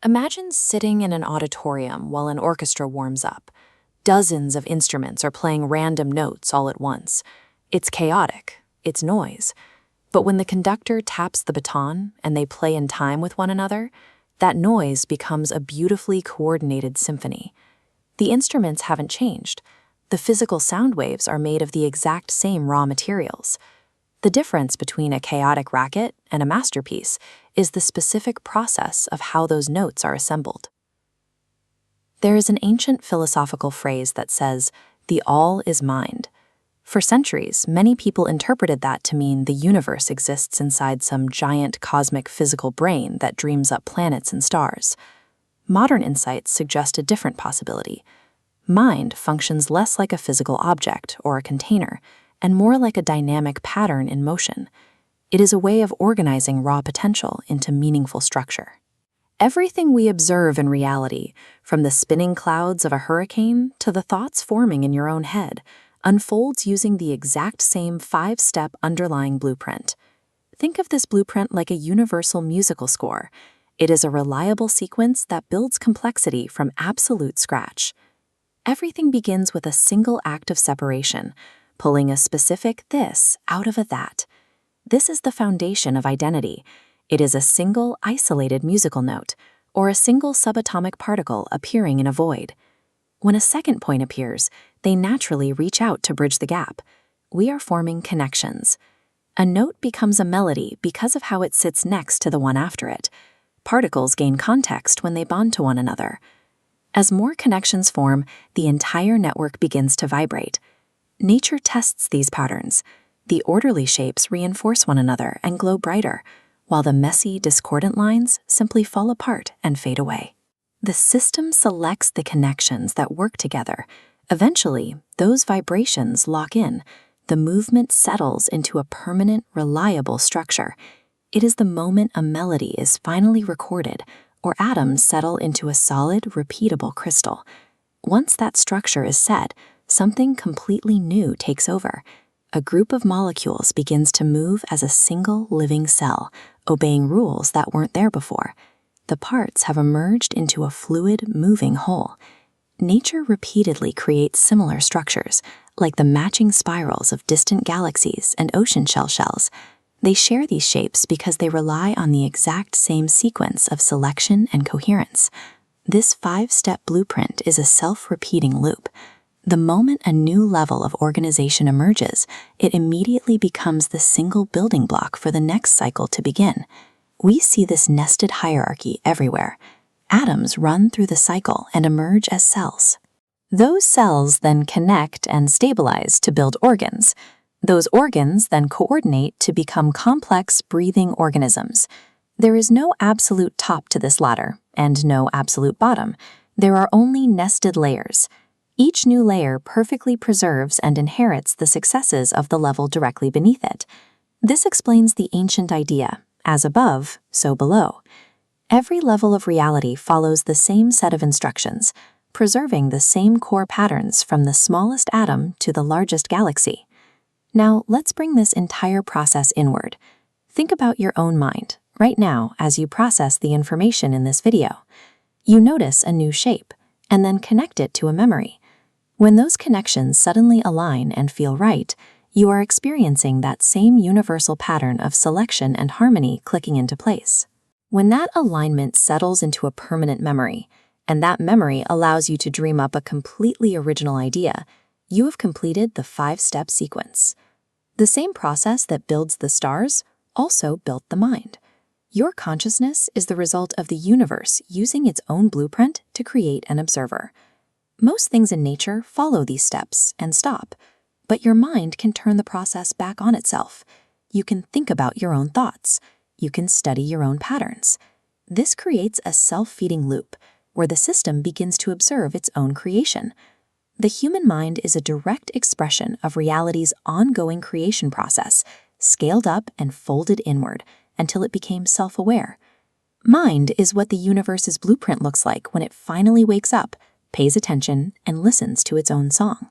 Imagine sitting in an auditorium while an orchestra warms up. Dozens of instruments are playing random notes all at once. It's chaotic, it's noise. But when the conductor taps the baton and they play in time with one another, that noise becomes a beautifully coordinated symphony. The instruments haven't changed. The physical sound waves are made of the exact same raw materials. The difference between a chaotic racket and a masterpiece is the specific process of how those notes are assembled. There is an ancient philosophical phrase that says, "The all is mind." For centuries, many people interpreted that to mean the universe exists inside some giant cosmic physical brain that dreams up planets and stars. Modern insights suggest a different possibility. Mind functions less like a physical object or a container, and more like a dynamic pattern in motion. It is a way of organizing raw potential into meaningful structure. Everything we observe in reality, from the spinning clouds of a hurricane to the thoughts forming in your own head, unfolds using the exact same 5-step underlying blueprint. Think of this blueprint like a universal musical score. It is a reliable sequence that builds complexity from absolute scratch. Everything begins with a single act of separation, pulling a specific this out of a that. This is the foundation of identity. It is a single, isolated musical note, or a single subatomic particle appearing in a void. When a second point appears, they naturally reach out to bridge the gap. We are forming connections. A note becomes a melody because of how it sits next to the one after it. Particles gain context when they bond to one another. As more connections form, the entire network begins to vibrate. Nature tests these patterns. The orderly shapes reinforce one another and glow brighter, while the messy, discordant lines simply fall apart and fade away. The system selects the connections that work together. Eventually, those vibrations lock in. The movement settles into a permanent, reliable structure. It is the moment a melody is finally recorded, or atoms settle into a solid, repeatable crystal. Once that structure is set, something completely new takes over. A group of molecules begins to move as a single living cell, obeying rules that weren't there before. The parts have emerged into a fluid, moving whole. Nature repeatedly creates similar structures, like the matching spirals of distant galaxies and ocean shell shells. They share these shapes because they rely on the exact same sequence of selection and coherence. This 5-step blueprint is a self-repeating loop. The moment a new level of organization emerges, it immediately becomes the single building block for the next cycle to begin. We see this nested hierarchy everywhere. Atoms run through the cycle and emerge as cells. Those cells then connect and stabilize to build organs. Those organs then coordinate to become complex, breathing organisms. There is no absolute top to this ladder, and no absolute bottom. There are only nested layers. Each new layer perfectly preserves and inherits the successes of the level directly beneath it. This explains the ancient idea, as above, so below. Every level of reality follows the same set of instructions, preserving the same core patterns from the smallest atom to the largest galaxy. Now, let's bring this entire process inward. Think about your own mind, right now, as you process the information in this video. You notice a new shape, and then connect it to a memory. When those connections suddenly align and feel right, you are experiencing that same universal pattern of selection and harmony clicking into place. When that alignment settles into a permanent memory, and that memory allows you to dream up a completely original idea, you have completed the 5-step sequence. The same process that builds the stars also built the mind. Your consciousness is the result of the universe using its own blueprint to create an observer. Most things in nature follow these steps and stop, but your mind can turn the process back on itself. You can think about your own thoughts. You can study your own patterns. This creates a self-feeding loop where the system begins to observe its own creation. The human mind is a direct expression of reality's ongoing creation process, scaled up and folded inward until it became self-aware. Mind is what the universe's blueprint looks like when it finally wakes up, pays attention, and listens to its own song.